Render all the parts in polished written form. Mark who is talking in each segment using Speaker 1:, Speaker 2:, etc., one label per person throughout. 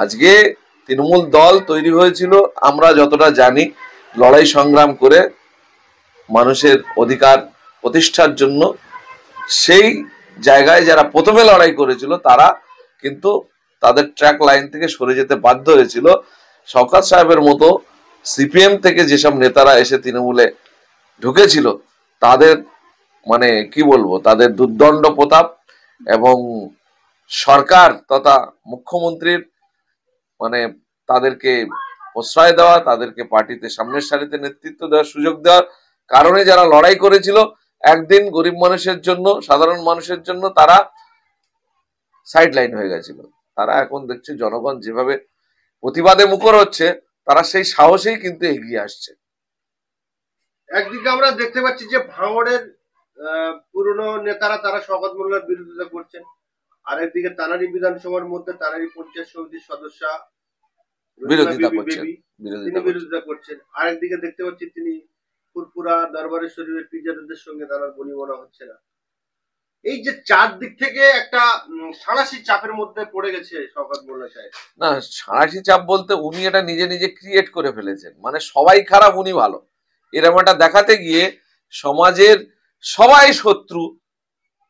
Speaker 1: আজকে তৃণমূল দল তৈরি হয়েছিল আমরা যতটা জানি লড়াই সংগ্রাম করে মানুষের অধিকার প্রতিষ্ঠার জন্য। সেই জায়গায় যারা প্রথমে লড়াই করেছিল তারা কিন্তু তাদের ট্র্যাক লাইন থেকে সরে যেতে বাধ্য হয়েছিল। শওকত সাহেবের মতো সিপিএম থেকে যেসব নেতারা এসে তৃণমূলে ঢুকেছিল তাদের মানে কি বলবো, তাদের দুর্দণ্ড প্রতাপ এবং সরকার তথা মুখ্যমন্ত্রীর মানে তাদেরকে প্রশ্রয় দেওয়া, তাদেরকে পার্টিতে সামনের সারিতে নেতৃত্ব দেওয়ার সুযোগ দেওয়ার কারণে যারা লড়াই করেছিল একদিন গরিব মানুষের জন্য, সাধারণ মানুষের জন্য, তারা সাইড লাইন হয়ে গেছিল। তারা এখন দেখছে জনগণ যেভাবে প্রতিবাদে মুখর হচ্ছে, তারা সেই সাহসেই কিন্তু এগিয়ে আসছে।
Speaker 2: একদিকে আমরা দেখতে পাচ্ছি যে ভাঙড়ের পুরনো নেতারা তারা শওকত মোল্লার বিরোধিতা করছেন, আরেকদিকে তানারী বিধানসভার মধ্যে তানারী পঞ্চায়েত সমিতির সদস্য বিরোধিতা করছেন। আরেকদিকে দেখতে পাচ্ছি তিনি ফুরফুরা দরবারের শরীফের পীরজাদাদের সঙ্গে তার বনিবনা হচ্ছে না। এই যে চারদিক থেকে একটা সাঁড়াশি চাপের মধ্যে পড়ে গেছে শওকত মোল্লা সাহেব।
Speaker 1: না, সাঁড়াশি চাপ বলতে উনি এটা নিজে নিজে ক্রিয়েট করে ফেলেছেন। মানে সবাই খারাপ, উনি ভালো, এরকম একটা দেখাতে গিয়ে সমাজের সবাই শত্রু,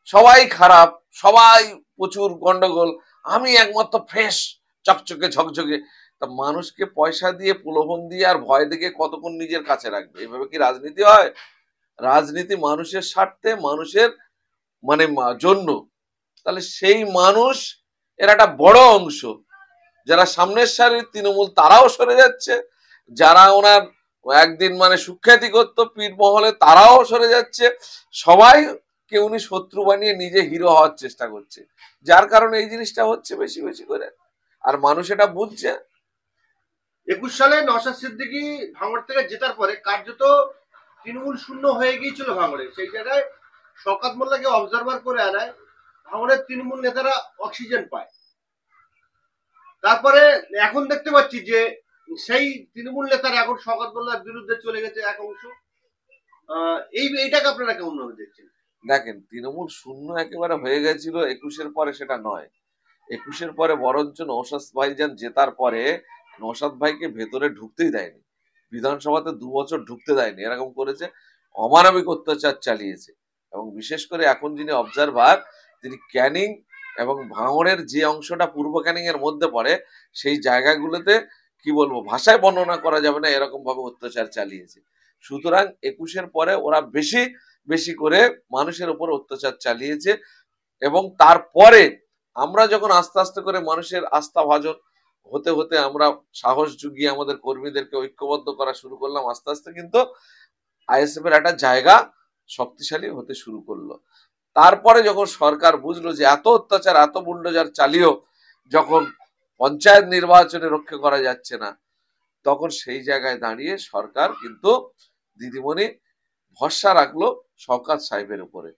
Speaker 1: সবাই খারাপ, সবাই প্রচুর গন্ডগোল, আমি একমাত্র ফ্রেশ চকচকে ঝকঝকে। তা মানুষকে পয়সা দিয়ে প্রলোভন দিয়ে আর ভয় দেখে কতক্ষণ নিজের কাছে রাখবে? এভাবে কি রাজনীতি হয়? রাজনীতি মানুষের স্বার্থে, মানুষের মানে জন্য। তাহলে সেই মানুষ এর একটা বড় অংশ যারা সামনের সারির তৃণমূল তারাও সরে যাচ্ছে, যারা ওনার একদিন মানে সুখ্যাতি করতো পীর মহলে তারাও সরে যাচ্ছে, সবাই কে উনি শত্রু বানিয়ে নিজে হিরো হওয়ার চেষ্টা করছে, যার কারণে এই জিনিসটা হচ্ছে বেশি বেশি করে। আর মানুষ এটা বুঝছে।
Speaker 2: 21 সালে নওশাদ সিদ্দিকী ভাঙড় থেকে জেতার পরে কার্যত তৃণমূল শূন্য হয়ে গিয়েছিল ভাঙড়ে। সেই জায়গায় শওকত মোল্লাকে অবজারভার করে আনায় ভাঙড়ের তৃণমূল নেতারা অক্সিজেন পায়। তারপরে এখন দেখতে পাচ্ছি যে সেই তৃণমূল নেতারা এখন শওকত মোল্লার বিরুদ্ধে চলে গেছে এক অংশ। এইটাকে আপনারা কেমন ভাবে দেখছেন?
Speaker 1: দেখেন, তৃণমূল শূন্য একেবারে হয়ে গেছিল 21-এর পরে, সেটা নয়। 21-এর পরে বরঞ্চ নওশাদ ভাইজান জেতার পরে নওশাদ ভাইকে ভেতরে ঢুকতেই দেয়নি, বিধানসভাতে 2 বছর ঢুকতে দেয়নি, এরকম করেছে, অমানবিক অত্যাচার চালিয়েছে। এবং বিশেষ করে এখন যিনি অবজারভার, তিনি ক্যানিং এবং ভাঙড়ের যে অংশটা পূর্ব ক্যানিং এর মধ্যে পড়ে সেই জায়গাগুলোতে কি বলবো, ভাষায় বর্ণনা করা যাবে না, এরকম ভাবে অত্যাচার চালিয়েছে। সুতরাং 21-এর পরে ওরা বেশি বেশি করে মানুষের উপর অত্যাচার চালিয়েছে। এবং তারপরে আমরা যখন আস্তে আস্তে করে মানুষের আস্থা ভাজন হতে হতে আমরা সাহস জুগিয়ে আমাদের কর্মীদেরকে ঐক্যবদ্ধ করা শুরু করলাম, আস্তে আস্তে কিন্তু আইএসএফ এর একটা জায়গা শক্তিশালী হতে শুরু করলো। তারপরে যখন সরকার বুঝলো যে এত অত্যাচার, এত বুলডোজার চালিয়েও যখন পঞ্চায়েত নির্বাচনে রক্ষা করা যাচ্ছে না, তখন সেই জায়গায় দাঁড়িয়ে সরকার কিন্তু দিদিমণি ভরসা রাখলো শওকত সাহেবের উপরে,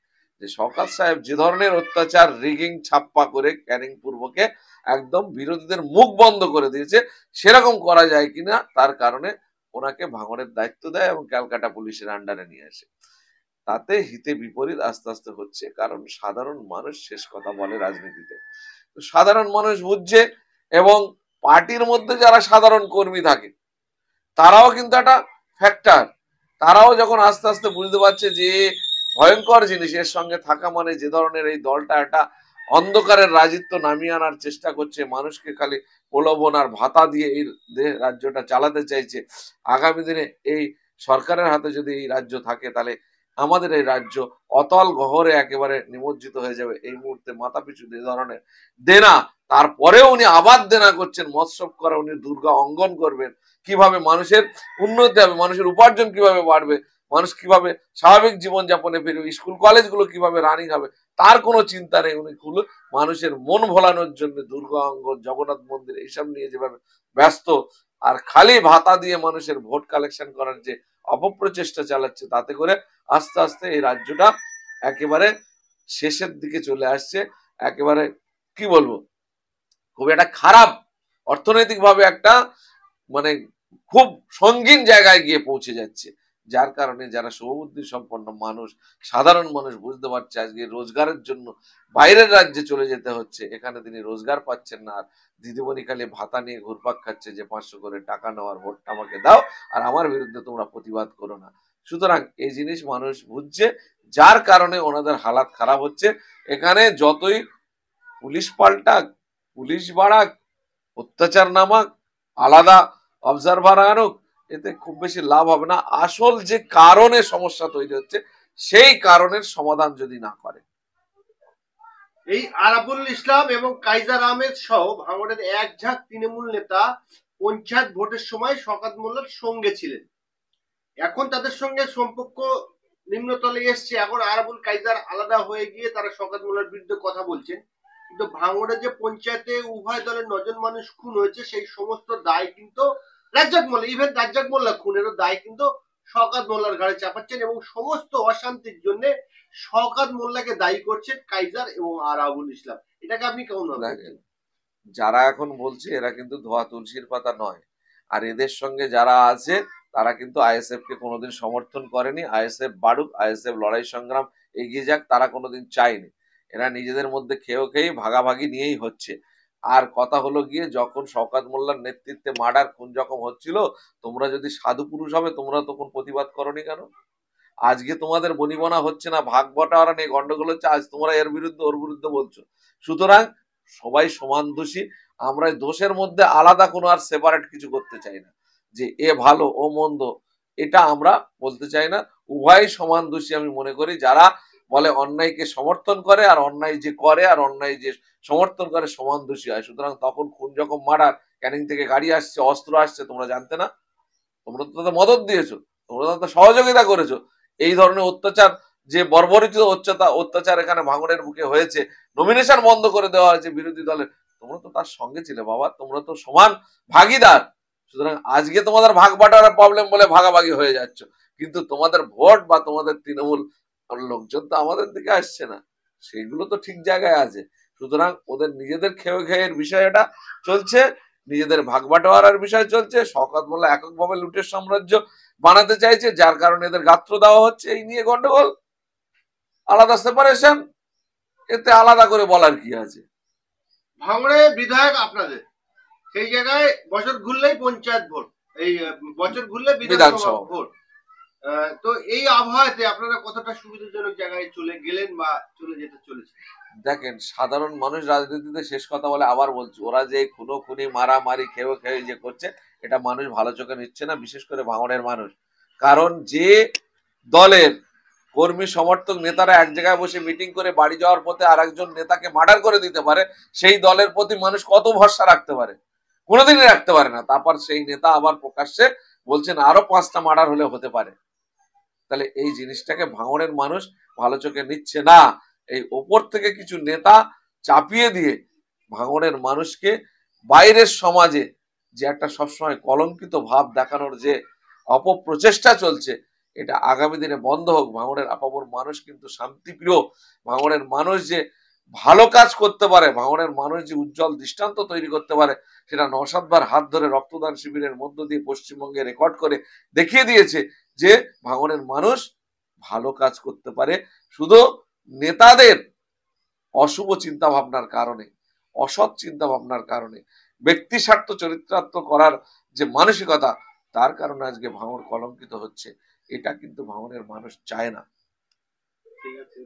Speaker 1: যে শওকত সাহেব যে ধরনের অত্যাচার, রিগিং ছাপ্পা করে ক্যানিং পূর্বকে একদম বিরোধীদের মুখ বন্ধ করে দিয়েছে, সেরকম করা যায় কিনা তার কারণে ওনাকে ভাঙড়ের দায়িত্ব দেয় এবং ক্যালকাটা পুলিশের আন্ডারে নিয়ে আসে। তাতে হিতে বিপরীত আস্তে আস্তে হচ্ছে, কারণ সাধারণ মানুষ শেষ কথা বলে রাজনীতিতে। সাধারণ মানুষ বুঝছে এবং পার্টির মধ্যে যারা সাধারণ কর্মী থাকে তারাও কিন্তু একটা ফ্যাক্টর। তারাও যখন আস্তে আস্তে বুঝতে পারছে যে ভয়ঙ্কর জিনিস, এর সঙ্গে থাকা মানে যে ধরনের এই দলটা একটা অন্ধকারের রাজত্ব নামিয়ে আনার চেষ্টা করছে, মানুষকে খালি প্রলোভন আর ভাতা দিয়ে এই রাজ্যটা চালাতে চাইছে। আগামী দিনে এই সরকারের হাতে যদি এই রাজ্য থাকে তাহলে আমাদের এই রাজ্য অতল গহরে একেবারে নিমজ্জিত হয়ে যাবে। এই মুহূর্তে মাথা পিছু যে ধরনের দেনা, তারপরেও উনি আবার দেনা করছেন, মৎস্যব করে উনি দুর্গা অঙ্গন করবেন, কিভাবে মানুষের উন্নতি হবে, মানুষের উপার্জন কিভাবে বাড়বে, মানুষ কিভাবে স্বাভাবিক জীবন যাপনে ফিরবে, স্কুল কলেজগুলো কিভাবে রানিং হবে, তার কোনো চিন্তা নেই। উনি মানুষের মন ভোলানোর জন্য দুর্গা অঙ্গন, জগন্নাথ মন্দির এইসব নিয়ে যেভাবে ব্যস্ত, আর খালি ভাতা দিয়ে মানুষের ভোট কালেকশন করার যে অপপ্রচেষ্টা চালাচ্ছে, তাতে করে আস্তে আস্তে এই রাজ্যটা একেবারে শেষের দিকে চলে আসছে। একেবারে কি বলবো, খুব একটা খারাপ অর্থনৈতিক ভাবে একটা মানে খুব সঙ্গীন জায়গায় গিয়ে পৌঁছে যাচ্ছে, যার কারণে যারা শুভবুদ্ধি সম্পন্ন মানুষ, সাধারণ মানুষ বুঝতে পারছে আজকে রোজগারের জন্য বাইরের রাজ্যে চলে যেতে হচ্ছে, এখানে তিনি রোজগার পাচ্ছেন না, আর দিদিমণি খালি ভাতা নিয়ে ঘুরপাক খাচ্ছে যে 500 করে টাকা নেওয়ার, ভোটটা আমাকে দাও আর আমার বিরুদ্ধে তোমরা প্রতিবাদ করো না। সুতরাং এই জিনিস মানুষ বুঝছে, যার কারণে ওনাদের হালাত খারাপ হচ্ছে। এখানে যতই পুলিশ পাল্টাক, পুলিশ বাড়াক, অত্যাচার নামাক, আলাদা অবজারভার আনুক, এতে খুব বেশি লাভ হবে না। আসল যে কারণে সমস্যা তৈরি হচ্ছে সেই কারণের সমাধান যদি না করে।
Speaker 2: এই আরাবুল ইসলাম এবং কাইজার আহমেদ সহ ভাঙড়ের এক ঝাঁক তৃণমূল নেতা পঞ্চায়েত ভোটের সময় শওকত মোল্লার সঙ্গে ছিলেন। এখন তাদের সঙ্গে সম্পর্ক নিম্নতলে এসছে। এখন আরাবুল কাইজার আলাদা হয়ে গিয়ে তারা শওকত মোল্লার বিরুদ্ধে কথা বলছেন। কিন্তু ভাঙড়ে যে পঞ্চায়েতে উভয় দলের 9 জন মানুষ খুন হয়েছে সেই সমস্ত দায় কিন্তু রাজ্জাক মোল্লা, ইভেন রাজ্জাক মোল্লা খুনেরও দায় কিন্তু শওকত মোল্লার ঘাড়ে চাপাচ্ছেন এবং সমস্ত অশান্তির জন্য শওকত মোল্লাকে দায়ী করছেন কাইজার এবং আরাবুল ইসলাম। এটাকে আপনি কেমন ভাবেন?
Speaker 1: যারা এখন বলছে এরা কিন্তু ধোয়া তুলসীর পাতা নয়, আর এদের সঙ্গে যারা আছে তারা কিন্তু আইএসএফ কে কোনোদিন সমর্থন করেনি। আইএসএফ বাড়ুক, আইএসএফ লড়াই সংগ্রাম এগিয়ে যাক, তারা কোনোদিন চায়নি। এরা নিজেদের মধ্যে খেয়েই ভাগাভাগি নিয়েই হচ্ছে। আর কথা হলো গিয়ে, যখন শওকত মোল্লার নেতৃত্বে মার্ডার খুন যখন হচ্ছিল, তোমরা যদি সাধু পুরুষ হবে তোমরা তখন প্রতিবাদ করনি কেন? আজকে তোমাদের বনিবনা হচ্ছে না, ভাগ বটাওয়ারা নিয়ে গন্ডগোল হচ্ছে, আজ তোমরা এর বিরুদ্ধে ওর বিরুদ্ধে বলছো। সুতরাং সবাই সমান দোষী। আমরা দোষের মধ্যে আলাদা কোনো আর সেপারেট কিছু করতে চাই না, যে এ ভালো ও মন্দ, এটা আমরা বলতে চাই না। উভয় সমান দোষী আমি মনে করি। যারা বলে অন্যায়কে সমর্থন করে, আর অন্যায় যে করে আর অন্যায় যে সমর্থন করে, সমান দোষী হয়। সুতরাং তখন খুন যখন মার্ডার, ক্যানিং থেকে গাড়ি আসছে, অস্ত্র আসছে, তোমরা জানতে না? তোমরা তো তাদের মদত দিয়েছো, তোমরা তো সহযোগিতা করেছো। এই ধরনের অত্যাচার, যে বর্বরিত অত্যাচার এখানে ভাঙড়ের বুকে হয়েছে, নমিনেশন বন্ধ করে দেওয়া হয়েছে বিরোধী দলের, তোমরা তো তার সঙ্গে ছিলে বাবা, তোমরা তো সমান ভাগিদার। সুতরাং আজকে তোমাদের ভাগ বাটার প্রবলেম বলে ভাগাভাগি হয়ে যাচ্ছ, কিন্তু তোমাদের ভোট বা তোমাদের তৃণমূল লোকজন তো আমাদের দিকে আসছে না, সেইগুলো তো ঠিক জায়গায় আছে। সুতরাং ওদের নিজেদের খেয়ের বিষয় এটা চলছে, নিজেদের ভাগ বাটোয়ারার বিষয় চলছে। শওকত মোল্লা এককভাবে লুটের সাম্রাজ্য বানাতে চাইছে, যার কারণে এদের গাত্র দেওয়া হচ্ছে। এই নিয়ে গন্ডগোল, আলাদা সেপারেশন, এতে আলাদা করে বলার কি আছে?
Speaker 2: ভাঙড়ে বিধায়ক আপনাদের, সেই জায়গায় বছর ঘুরলেই পঞ্চায়েত ভোট, এই বছর ঘুরলে বিধানসভা ভোট। তো এই আবহাওয়াতে আপনারা কতটা সুবিধাজনক জায়গায় চলে গেলেন বা চলে যেতে চলেছে?
Speaker 1: দেখেন, সাধারণ মানুষ রাজনীতিতে শেষ কথা বলে, আবার বলছি, ওরা যে খুনি মারামারি খেয়ে যে করছে, এটা মানুষ ভালো চোখে নিচ্ছে না, বিশেষ করে ভাঙড়ের মানুষ। কারণ যে দলের কর্মী সমর্থক নেতারা এক জায়গায় বসে মিটিং করে বাড়ি যাওয়ার পথে আর একজন নেতাকে মার্ডার করে দিতে পারে, সেই দলের প্রতি মানুষ কত ভরসা রাখতে পারে? কোনোদিনই রাখতে পারে না। তারপর সেই নেতা আবার প্রকাশ্যে বলছেন আরো 5টা মার্ডার হলে হতে পারে। তাহলে এই জিনিসটাকে ভাঙড়ের মানুষ ভালো চোখে নিচ্ছে না। এই ওপর থেকে কিছু নেতা চাপিয়ে দিয়ে ভাঙড়ের মানুষকে বাইরের সমাজে যে একটা সবসময় কলঙ্কিত ভাব দেখানোর যে অপপ্রচেষ্টা চলছে, এটা আগামী দিনে বন্ধ হোক। ভাঙড়ের আপামর মানুষ কিন্তু শান্তিপ্রিয়। ভাঙড়ের মানুষ যে ভালো কাজ করতে পারে, ভাঙড়ের মানুষ যে উজ্জ্বল দৃষ্টান্ত তৈরি করতে পারে, সেটা নওশাদবার হাত ধরে রক্তদান শিবিরের মধ্য দিয়ে পশ্চিমবঙ্গে রেকর্ড করে দেখিয়ে দিয়েছে যে ভাঙড়ের মানুষ ভালো কাজ করতে পারে। শুধু নেতাদের অশুভ চিন্তা ভাবনার কারণে, অসৎ চিন্তা ভাবনার কারণে, ব্যক্তি স্বার্থ চরিত্রার্থ করার যে মানসিকতা, তার কারণে আজকে ভাঙড় কলঙ্কিত হচ্ছে। এটা কিন্তু ভাঙড়ের মানুষ চায় না।
Speaker 2: ঠিক আছে।